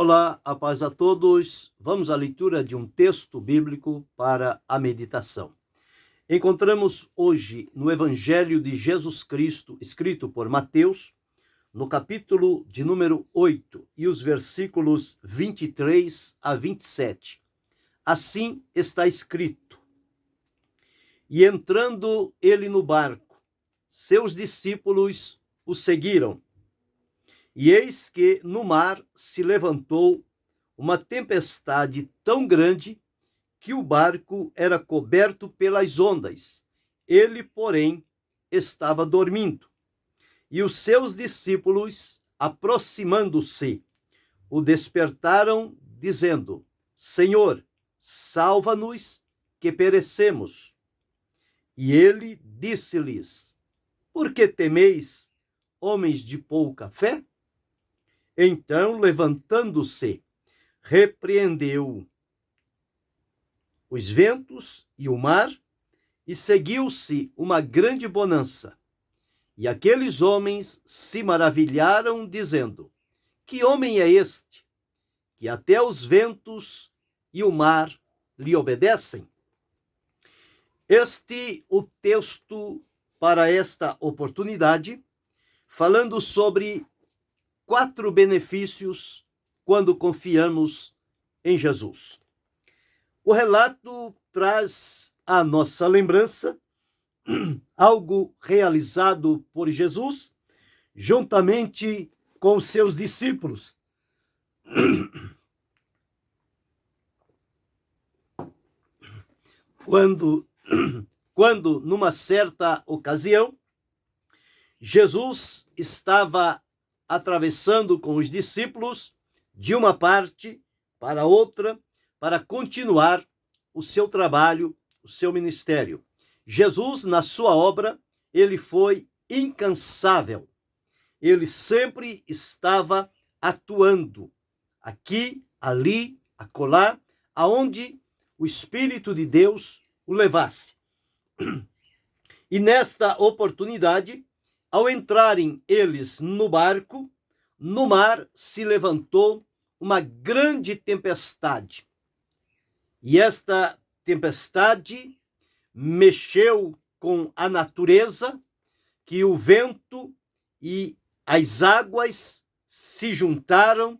Olá, a paz a todos. Vamos à leitura de um texto bíblico para a meditação. Encontramos hoje no Evangelho de Jesus Cristo, escrito por Mateus, no capítulo de número 8 e os versículos 23 a 27. Assim está escrito: E entrando ele no barco, seus discípulos o seguiram. E eis que no mar se levantou uma tempestade tão grande que o barco era coberto pelas ondas. Ele, porém, estava dormindo. E os seus discípulos, aproximando-se, o despertaram, dizendo: Senhor, salva-nos, que perecemos. E ele disse-lhes: Por que temeis, homens de pouca fé? Então, levantando-se, repreendeu os ventos e o mar, e seguiu-se uma grande bonança. E aqueles homens se maravilharam, dizendo: Que homem é este, que até os ventos e o mar lhe obedecem? O texto para esta oportunidade, falando sobre 4 benefícios quando confiamos em Jesus. O relato traz à nossa lembrança algo realizado por Jesus juntamente com os seus discípulos. Quando numa certa ocasião, Jesus estava atravessando com os discípulos de uma parte para outra para continuar o seu trabalho, o seu ministério. Jesus, na sua obra, ele foi incansável. Ele sempre estava atuando aqui, ali, acolá, aonde o Espírito de Deus o levasse. E nesta oportunidade, ao entrarem eles no barco, no mar se levantou uma grande tempestade. E esta tempestade mexeu com a natureza, que o vento e as águas se juntaram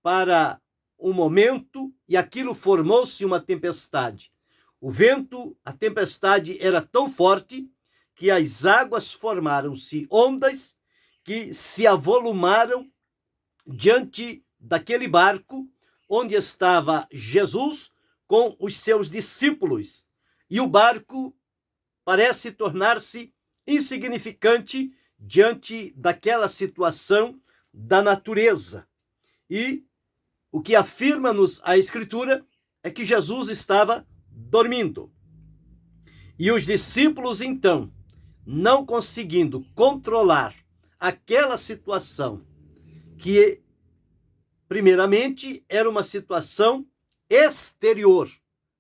para um momento e aquilo formou-se uma tempestade. O vento, a tempestade era tão forte que as águas formaram-se ondas que se avolumaram diante daquele barco onde estava Jesus com os seus discípulos. E o barco parece tornar-se insignificante diante daquela situação da natureza. E o que afirma-nos a Escritura é que Jesus estava dormindo. E os discípulos, então, não conseguindo controlar aquela situação, que primeiramente era uma situação exterior,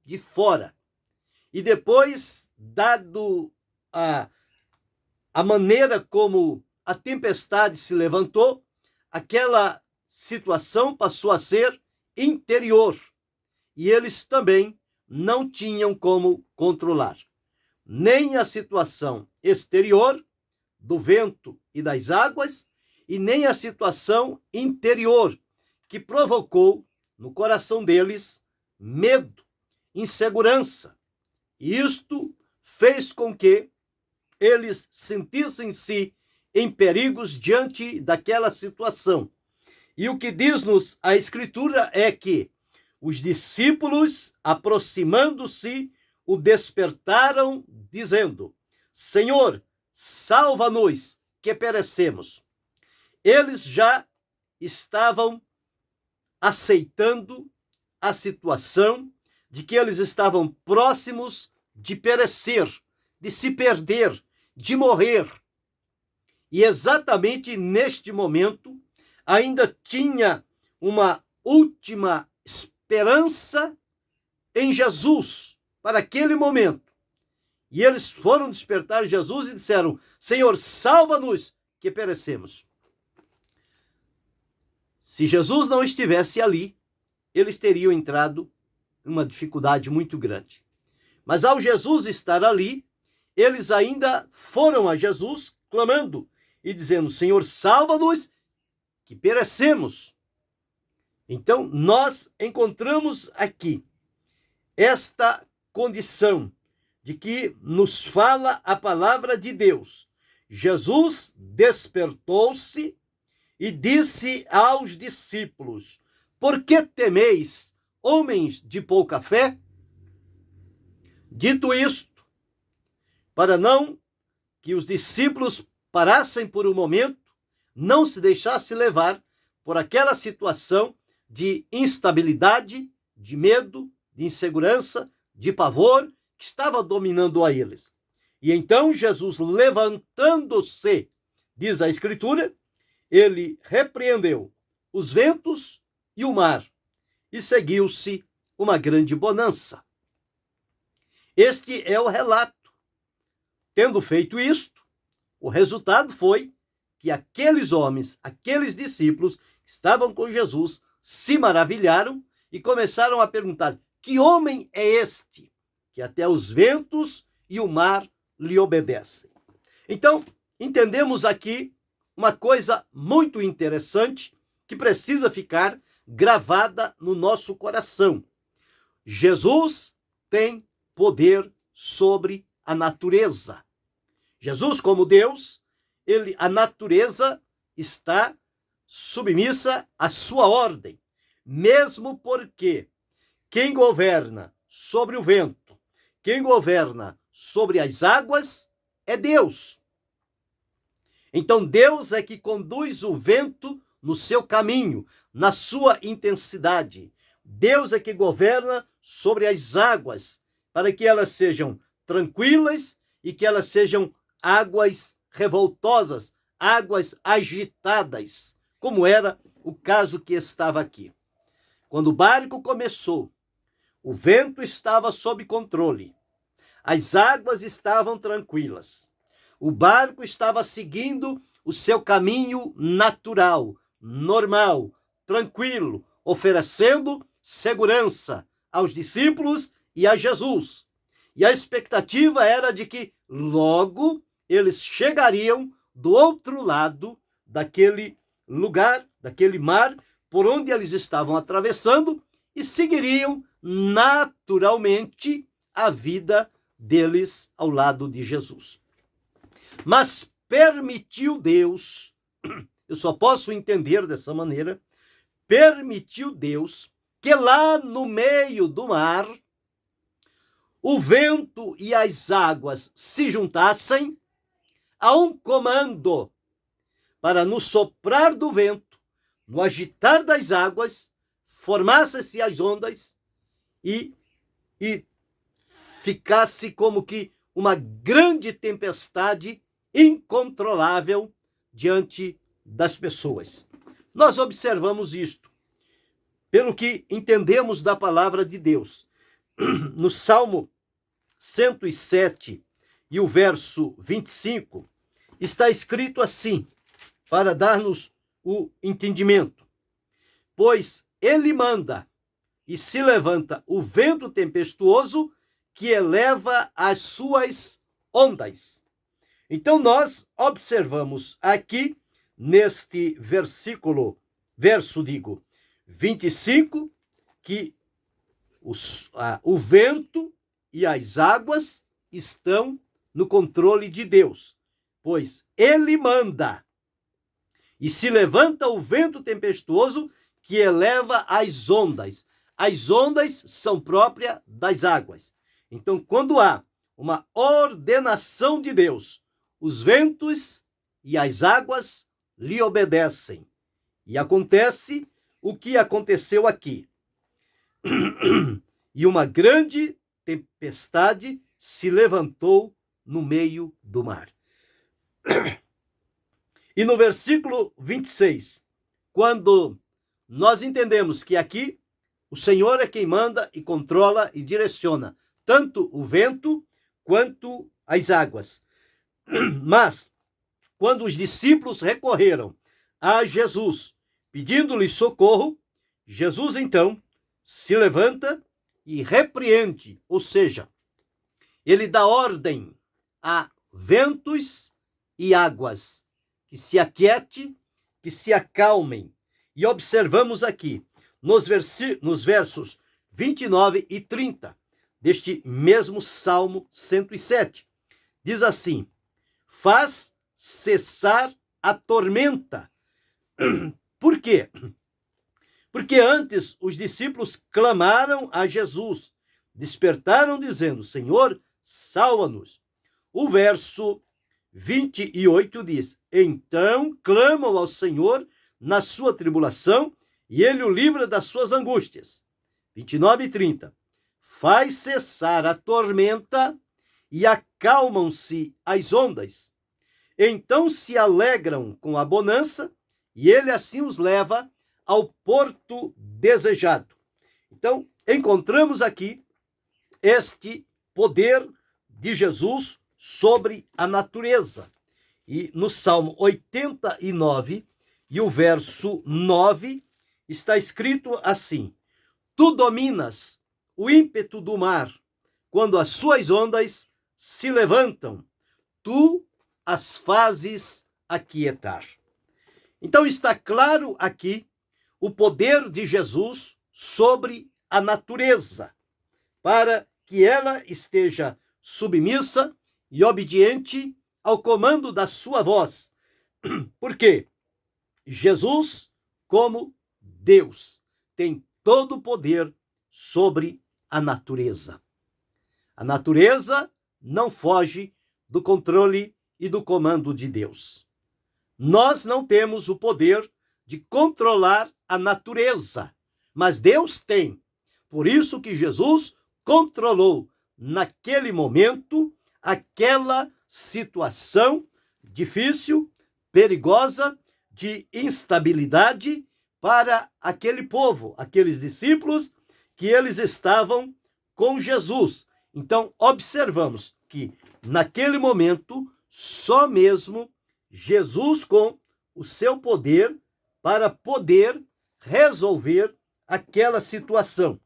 de fora, e depois, dado a maneira como a tempestade se levantou, aquela situação passou a ser interior, e eles também não tinham como controlar nem a situação exterior do vento e das águas, e nem a situação interior, que provocou no coração deles medo, insegurança. E isto fez com que eles sentissem-se em perigos diante daquela situação. E o que diz-nos a Escritura é que os discípulos, aproximando-se, o despertaram, dizendo: Senhor, salva-nos, que perecemos. Eles já estavam aceitando a situação de que eles estavam próximos de perecer, de se perder, de morrer. E exatamente neste momento, ainda tinha uma última esperança em Jesus para aquele momento. E eles foram despertar Jesus e disseram: Senhor, salva-nos, que perecemos. Se Jesus não estivesse ali, eles teriam entrado em uma dificuldade muito grande. Mas ao Jesus estar ali, eles ainda foram a Jesus clamando e dizendo: Senhor, salva-nos, que perecemos. Então, nós encontramos aqui esta condição de que nos fala a palavra de Deus. Jesus despertou-se e disse aos discípulos: por que temeis, homens de pouca fé? Dito isto, para não que os discípulos parassem por um momento, não se deixassem levar por aquela situação de instabilidade, de medo, de insegurança, de pavor que estava dominando a eles. E então Jesus, levantando-se, diz a Escritura, ele repreendeu os ventos e o mar, e seguiu-se uma grande bonança. Este é o relato. Tendo feito isto, o resultado foi que aqueles homens, aqueles discípulos que estavam com Jesus, se maravilharam e começaram a perguntar: que homem é este, que até os ventos e o mar lhe obedecem? Então, entendemos aqui uma coisa muito interessante que precisa ficar gravada no nosso coração. Jesus tem poder sobre a natureza. Jesus, como Deus, a natureza está submissa à sua ordem, mesmo porque quem governa sobre o vento, quem governa sobre as águas é Deus. Então Deus é que conduz o vento no seu caminho, na sua intensidade. Deus é que governa sobre as águas, para que elas sejam tranquilas e que elas sejam águas revoltosas, águas agitadas, como era o caso que estava aqui. Quando o barco começou, o vento estava sob controle, as águas estavam tranquilas, o barco estava seguindo o seu caminho natural, normal, tranquilo, oferecendo segurança aos discípulos e a Jesus. E a expectativa era de que logo eles chegariam do outro lado daquele lugar, daquele mar, por onde eles estavam atravessando, e seguiriam naturalmente a vida deles ao lado de Jesus. Mas permitiu Deus, eu só posso entender dessa maneira, permitiu Deus que lá no meio do mar o vento e as águas se juntassem a um comando para no soprar do vento, no agitar das águas, formassem-se as ondas e ficasse como que uma grande tempestade incontrolável diante das pessoas. Nós observamos isto, pelo que entendemos da palavra de Deus. No Salmo 107 e o verso 25, está escrito assim, para dar-nos o entendimento: pois ele manda e se levanta o vento tempestuoso que eleva as suas ondas. Então nós observamos aqui neste verso 25, que o vento e as águas estão no controle de Deus, pois ele manda e se levanta o vento tempestuoso que eleva as ondas. As ondas são próprias das águas. Então, quando há uma ordenação de Deus, os ventos e as águas lhe obedecem. E acontece o que aconteceu aqui. E uma grande tempestade se levantou no meio do mar. E no versículo 26, quando nós entendemos que aqui o Senhor é quem manda e controla e direciona tanto o vento quanto as águas. Mas, quando os discípulos recorreram a Jesus, pedindo-lhe socorro, Jesus então se levanta e repreende, ou seja, ele dá ordem a ventos e águas que se aquiete, que se acalmem. E observamos aqui, nos versos 29 e 30, deste mesmo Salmo 107, diz assim: faz cessar a tormenta. Por quê? Porque antes os discípulos clamaram a Jesus, despertaram dizendo: Senhor, salva-nos. O verso 28 diz: então clamam ao Senhor na sua tribulação e ele o livra das suas angústias. 29 e 30. Faz cessar a tormenta e acalmam-se as ondas. Então se alegram com a bonança e ele assim os leva ao porto desejado. Então, encontramos aqui este poder de Jesus sobre a natureza. E no Salmo 89, e o verso 9, está escrito assim: tu dominas o ímpeto do mar, quando as suas ondas se levantam, tu as fazes aquietar. Então está claro aqui o poder de Jesus sobre a natureza, para que ela esteja submissa e obediente ao comando da sua voz. Porque Jesus, como Deus, tem todo o poder sobre a natureza. A natureza não foge do controle e do comando de Deus. Nós não temos o poder de controlar a natureza, mas Deus tem. Por isso que Jesus controlou naquele momento aquela situação difícil, perigosa, de instabilidade para aquele povo, aqueles discípulos que eles estavam com Jesus. Então, observamos que naquele momento só mesmo Jesus, com o seu poder, para poder resolver aquela situação.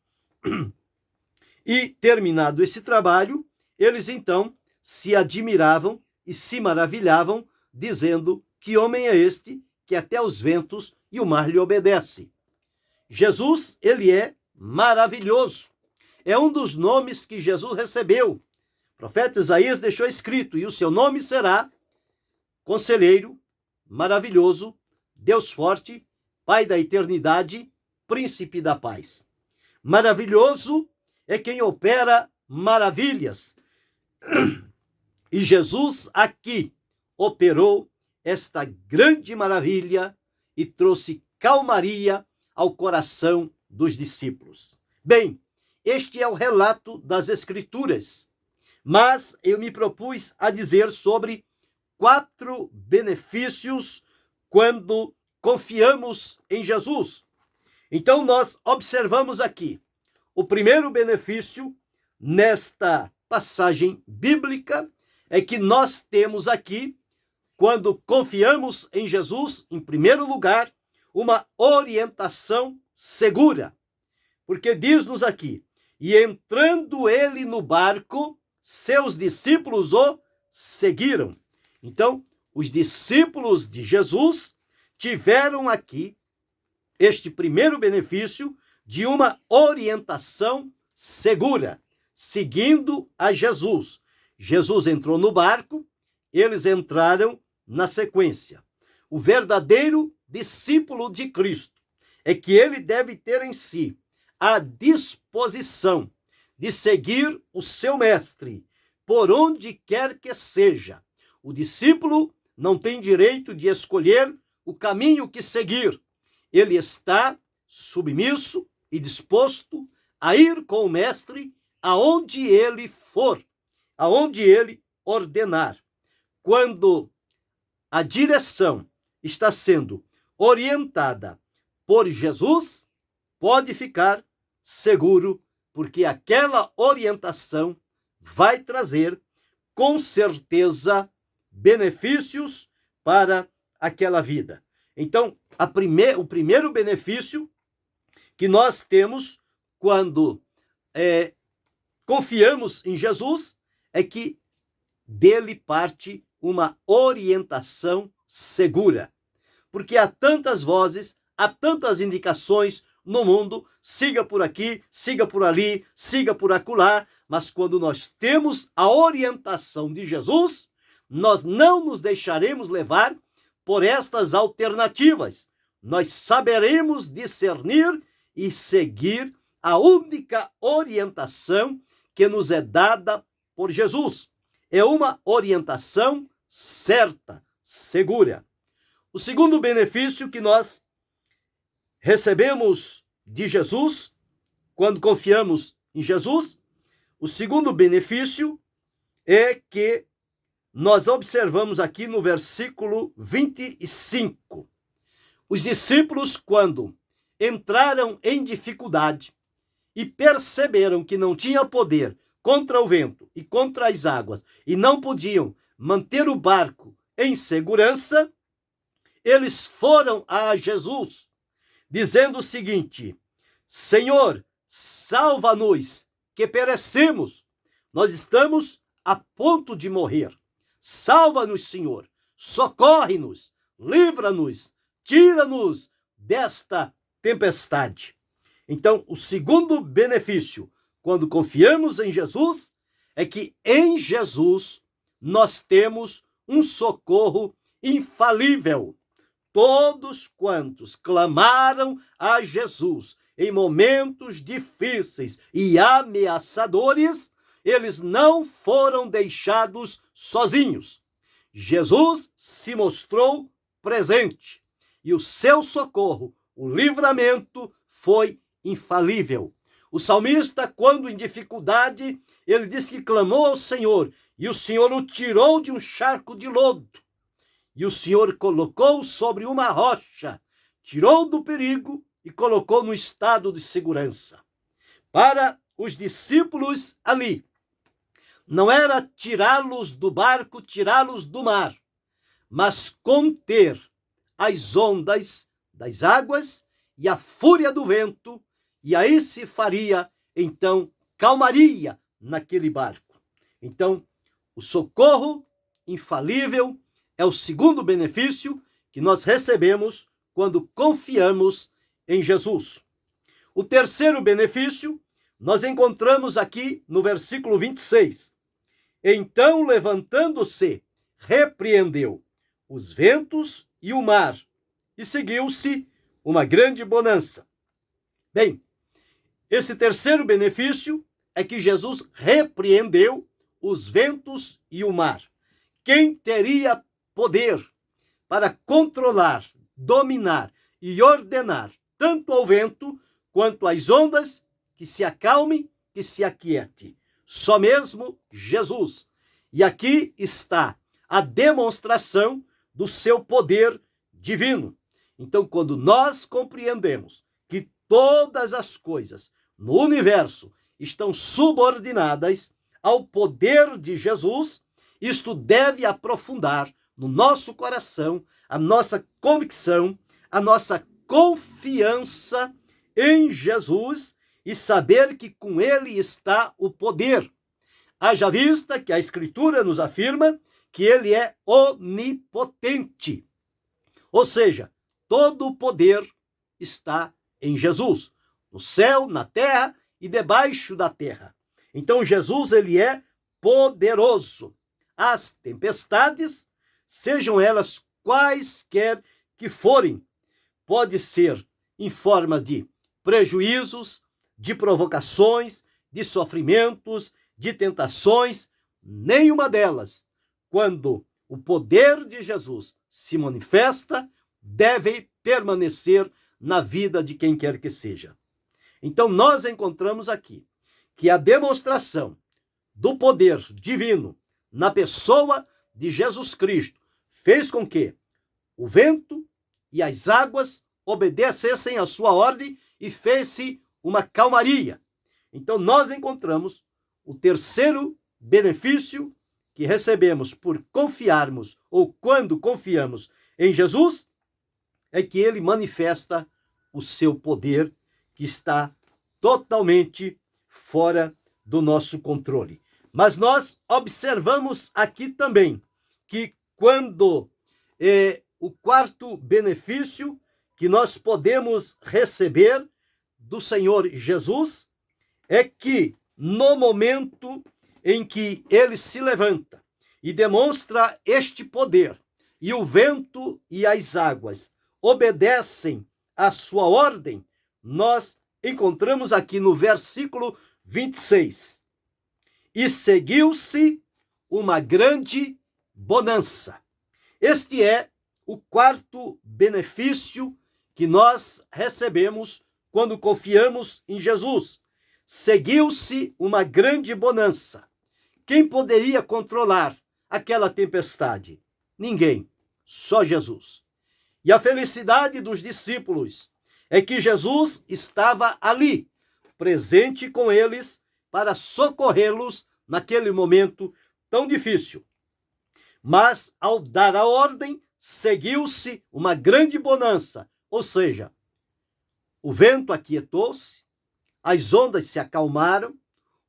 E, terminado esse trabalho, eles então se admiravam e se maravilhavam, dizendo: que homem é este que até os ventos e o mar lhe obedece? Jesus, ele é maravilhoso. É um dos nomes que Jesus recebeu. O profeta Isaías deixou escrito: e o seu nome será Conselheiro, Maravilhoso, Deus Forte, Pai da Eternidade, Príncipe da Paz. Maravilhoso é quem opera maravilhas. E Jesus aqui operou esta grande maravilha e trouxe calmaria ao coração dos discípulos. Bem, este é o relato das Escrituras, mas eu me propus a dizer sobre 4 benefícios quando confiamos em Jesus. Então nós observamos aqui o primeiro benefício nesta passagem bíblica é que nós temos aqui, quando confiamos em Jesus, em primeiro lugar, uma orientação segura. Porque diz-nos aqui: e entrando ele no barco, seus discípulos o seguiram. Então, os discípulos de Jesus tiveram aqui este primeiro benefício de uma orientação segura, seguindo a Jesus. Jesus entrou no barco, eles entraram na sequência. O verdadeiro discípulo de Cristo é que ele deve ter em si a disposição de seguir o seu mestre, por onde quer que seja. O discípulo não tem direito de escolher o caminho que seguir. Ele está submisso e disposto a ir com o mestre aonde ele for, aonde ele ordenar. Quando a direção está sendo orientada por Jesus, pode ficar seguro, porque aquela orientação vai trazer, com certeza, benefícios para aquela vida. Então, o primeiro benefício que nós temos quando confiamos em Jesus é que dele parte uma orientação segura. Porque há tantas vozes, há tantas indicações no mundo, siga por aqui, siga por ali, siga por acolá, mas quando nós temos a orientação de Jesus, nós não nos deixaremos levar por estas alternativas. Nós saberemos discernir e seguir a única orientação que nos é dada por Jesus. É uma orientação certa, segura. O segundo benefício que nós recebemos de Jesus, quando confiamos em Jesus, o segundo benefício é que nós observamos aqui no versículo 25. Os discípulos, quando entraram em dificuldade e perceberam que não tinha poder contra o vento e contra as águas e não podiam manter o barco em segurança, eles foram a Jesus, dizendo o seguinte: Senhor, salva-nos, que perecemos. Nós estamos a ponto de morrer. Salva-nos, Senhor. Socorre-nos, livra-nos, tira-nos desta tempestade. Então, o segundo benefício, quando confiamos em Jesus, é que em Jesus nós temos um socorro infalível. Todos quantos clamaram a Jesus em momentos difíceis e ameaçadores, eles não foram deixados sozinhos. Jesus se mostrou presente e o seu socorro, o livramento, foi infalível. O salmista, quando em dificuldade, ele disse que clamou ao Senhor e o Senhor o tirou de um charco de lodo. E o Senhor colocou sobre uma rocha, tirou do perigo e colocou no estado de segurança. Para os discípulos ali, não era tirá-los do barco, tirá-los do mar, mas conter as ondas das águas e a fúria do vento, e aí se faria, então, calmaria naquele barco. Então, o socorro infalível é o segundo benefício que nós recebemos quando confiamos em Jesus. O terceiro benefício nós encontramos aqui no versículo 26. Então, levantando-se, repreendeu os ventos e o mar, e seguiu-se uma grande bonança. Bem, esse terceiro benefício é que Jesus repreendeu os ventos e o mar. Quem teria poder para controlar, dominar e ordenar tanto ao vento quanto às ondas, que se acalme, que se aquiete? Só mesmo Jesus. E aqui está a demonstração do seu poder divino. Então, quando nós compreendemos que todas as coisas no universo estão subordinadas ao poder de Jesus, isto deve aprofundar no nosso coração a nossa convicção, a nossa confiança em Jesus e saber que com ele está o poder. Haja vista que a Escritura nos afirma que ele é onipotente. Ou seja, todo o poder está em Jesus, no céu, na terra e debaixo da terra. Então Jesus, ele é poderoso. As tempestades, sejam elas quaisquer que forem, pode ser em forma de prejuízos, de provocações, de sofrimentos, de tentações, nenhuma delas, quando o poder de Jesus se manifesta, deve permanecer na vida de quem quer que seja. Então nós encontramos aqui que a demonstração do poder divino na pessoa de Jesus Cristo fez com que o vento e as águas obedecessem à sua ordem e fez-se uma calmaria. Então nós encontramos o terceiro benefício que recebemos por confiarmos ou quando confiamos em Jesus, é que ele manifesta o seu poder, que está totalmente fora do nosso controle. Mas nós observamos aqui também que quando o quarto benefício que nós podemos receber do Senhor Jesus é que no momento em que ele se levanta e demonstra este poder, e o vento e as águas obedecem à sua ordem, nós encontramos aqui no versículo 26. E seguiu-se uma grande bonança. Este é o quarto benefício que nós recebemos quando confiamos em Jesus. Seguiu-se uma grande bonança. Quem poderia controlar aquela tempestade? Ninguém, só Jesus. E a felicidade dos discípulos é que Jesus estava ali, presente com eles, para socorrê-los naquele momento tão difícil. Mas, ao dar a ordem, seguiu-se uma grande bonança, ou seja, o vento aquietou-se, as ondas se acalmaram,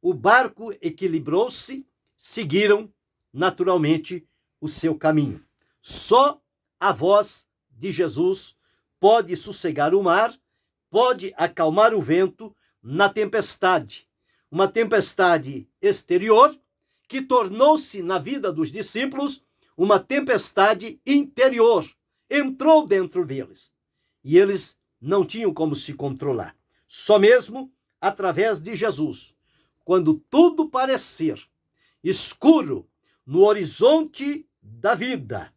o barco equilibrou-se, seguiram naturalmente o seu caminho. Só a voz de Jesus pode sossegar o mar, pode acalmar o vento na tempestade. Uma tempestade exterior que tornou-se na vida dos discípulos uma tempestade interior. Entrou dentro deles e eles não tinham como se controlar. Só mesmo através de Jesus. Quando tudo parecer escuro no horizonte da vida,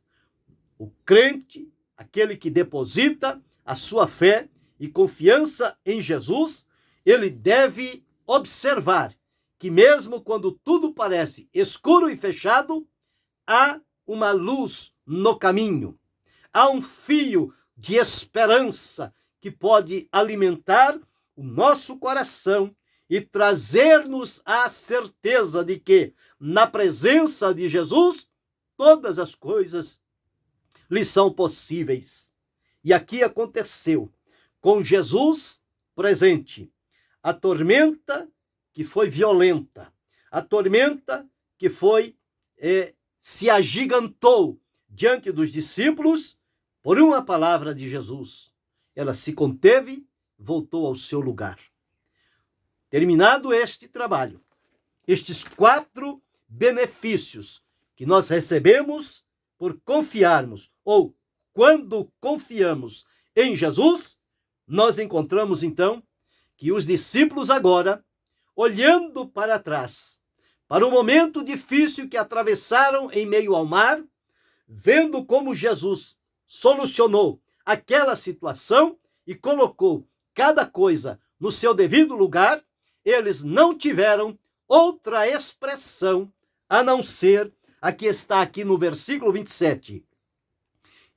o crente, aquele que deposita a sua fé e confiança em Jesus, ele deve observar que mesmo quando tudo parece escuro e fechado, há uma luz no caminho. Há um fio de esperança que pode alimentar o nosso coração e trazer-nos a certeza de que, na presença de Jesus, todas as coisas lhe são possíveis. E aqui aconteceu, com Jesus presente, a tormenta que foi violenta, a tormenta que se agigantou diante dos discípulos por uma palavra de Jesus. Ela se conteve, voltou ao seu lugar. Terminado este trabalho, estes 4 benefícios que nós recebemos por confiarmos, ou quando confiamos em Jesus, nós encontramos então que os discípulos agora, olhando para trás, para o momento difícil que atravessaram em meio ao mar, vendo como Jesus solucionou aquela situação e colocou cada coisa no seu devido lugar, eles não tiveram outra expressão a não ser a que está aqui no versículo 27.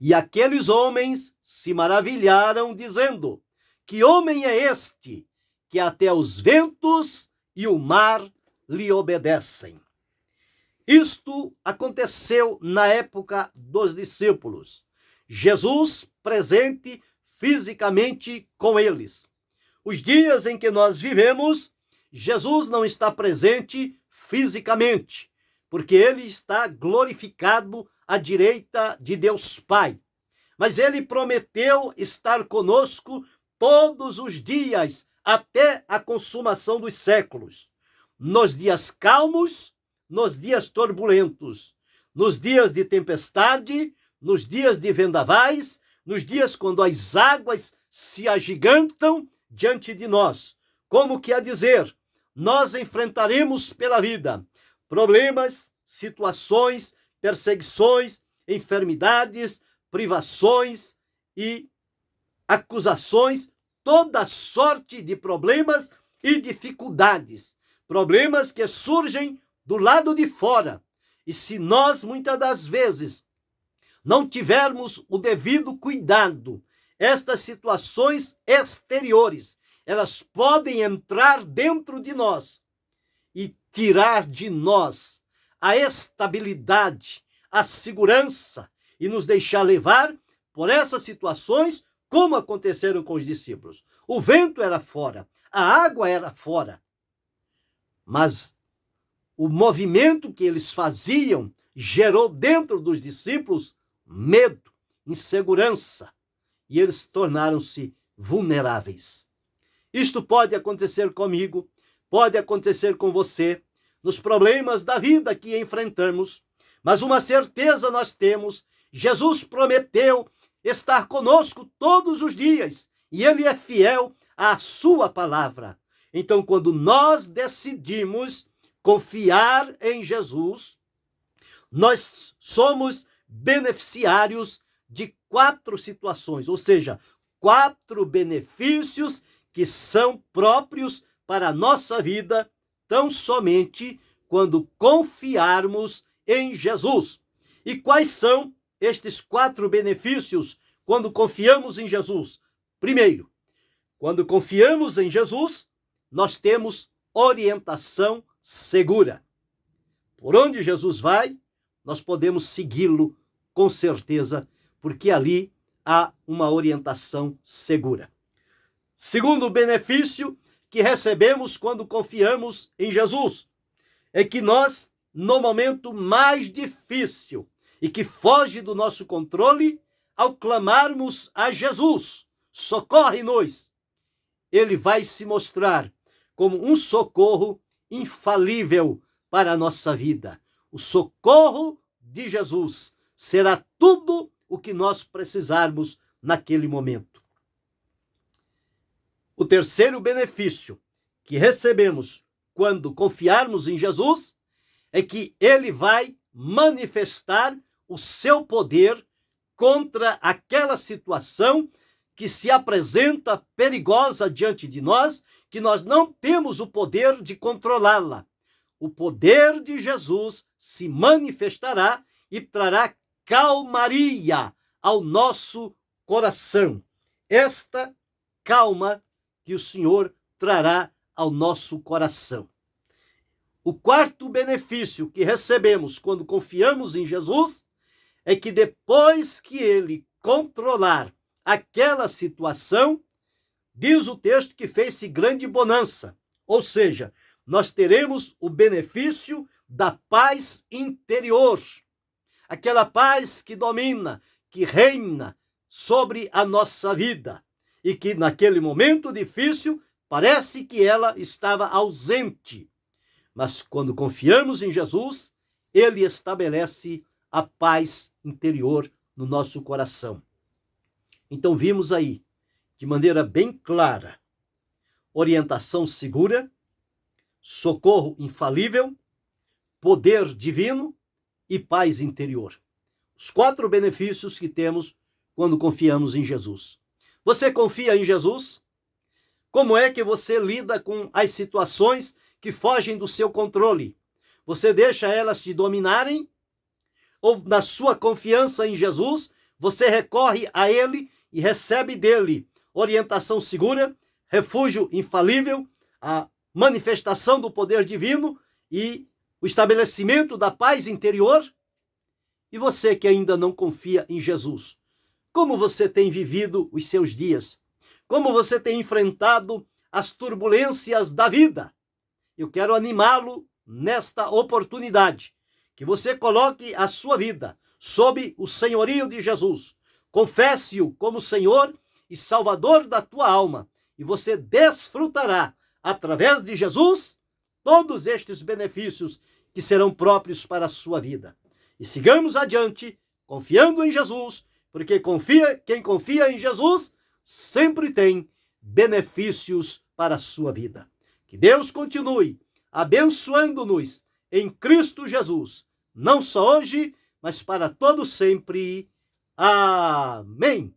E aqueles homens se maravilharam, dizendo: que homem é este, que até os ventos e o mar lhe obedecem? Isto aconteceu na época dos discípulos. Jesus presente fisicamente com eles. Os dias em que nós vivemos, Jesus não está presente fisicamente, porque ele está glorificado à direita de Deus Pai. Mas ele prometeu estar conosco todos os dias, até a consumação dos séculos. Nos dias calmos, nos dias turbulentos, nos dias de tempestade, nos dias de vendavais, nos dias quando as águas se agigantam diante de nós. Como que a dizer, nós enfrentaremos pela vida problemas, situações, perseguições, enfermidades, privações e acusações, toda sorte de problemas e dificuldades. Problemas que surgem do lado de fora. E se nós, muitas das vezes, não tivermos o devido cuidado, estas situações exteriores, elas podem entrar dentro de nós e tirar de nós a estabilidade, a segurança e nos deixar levar por essas situações, como aconteceram com os discípulos. O vento era fora, a água era fora, mas o movimento que eles faziam gerou dentro dos discípulos medo, insegurança, e eles tornaram-se vulneráveis. Isto pode acontecer comigo, pode acontecer com você, nos problemas da vida que enfrentamos, mas uma certeza nós temos: Jesus prometeu estar conosco todos os dias, e Ele é fiel à sua palavra. Então, quando nós decidimos confiar em Jesus, nós somos beneficiários de 4 situações, ou seja, 4 benefícios que são próprios para a nossa vida, tão somente quando confiarmos em Jesus. E quais são estes 4 benefícios quando confiamos em Jesus? Primeiro, quando confiamos em Jesus, nós temos orientação segura. Por onde Jesus vai, nós podemos segui-lo com certeza, porque ali há uma orientação segura. Segundo benefício que recebemos quando confiamos em Jesus é que nós, no momento mais difícil e que foge do nosso controle, ao clamarmos a Jesus, socorre-nos, Ele vai se mostrar como um socorro infalível para a nossa vida. O socorro de Jesus será tudo o que nós precisarmos naquele momento. O terceiro benefício que recebemos quando confiarmos em Jesus é que Ele vai manifestar o seu poder contra aquela situação que se apresenta perigosa diante de nós, que nós não temos o poder de controlá-la. O poder de Jesus se manifestará e trará calmaria ao nosso coração. Esta calma que o Senhor trará ao nosso coração. O quarto benefício que recebemos quando confiamos em Jesus é que depois que Ele controlar aquela situação, diz o texto que fez-se grande bonança, ou seja, nós teremos o benefício da paz interior, aquela paz que domina, que reina sobre a nossa vida e que naquele momento difícil parece que ela estava ausente. Mas quando confiamos em Jesus, Ele estabelece a paz interior no nosso coração. Então vimos aí, de maneira bem clara, orientação segura, socorro infalível, poder divino e paz interior. Os 4 benefícios que temos quando confiamos em Jesus. Você confia em Jesus? Como é que você lida com as situações que fogem do seu controle? Você deixa elas te dominarem? Ou na sua confiança em Jesus, você recorre a Ele e recebe dele orientação segura, refúgio infalível, a manifestação do poder divino e o estabelecimento da paz interior? E você que ainda não confia em Jesus, como você tem vivido os seus dias? Como você tem enfrentado as turbulências da vida? Eu quero animá-lo nesta oportunidade, que você coloque a sua vida sob o senhorio de Jesus. Confesse-o como Senhor e Salvador da tua alma, e você desfrutará, através de Jesus, todos estes benefícios que serão próprios para a sua vida. E sigamos adiante, confiando em Jesus, porque quem confia em Jesus sempre tem benefícios para a sua vida. Que Deus continue abençoando-nos em Cristo Jesus, não só hoje, mas para todo sempre. Amém.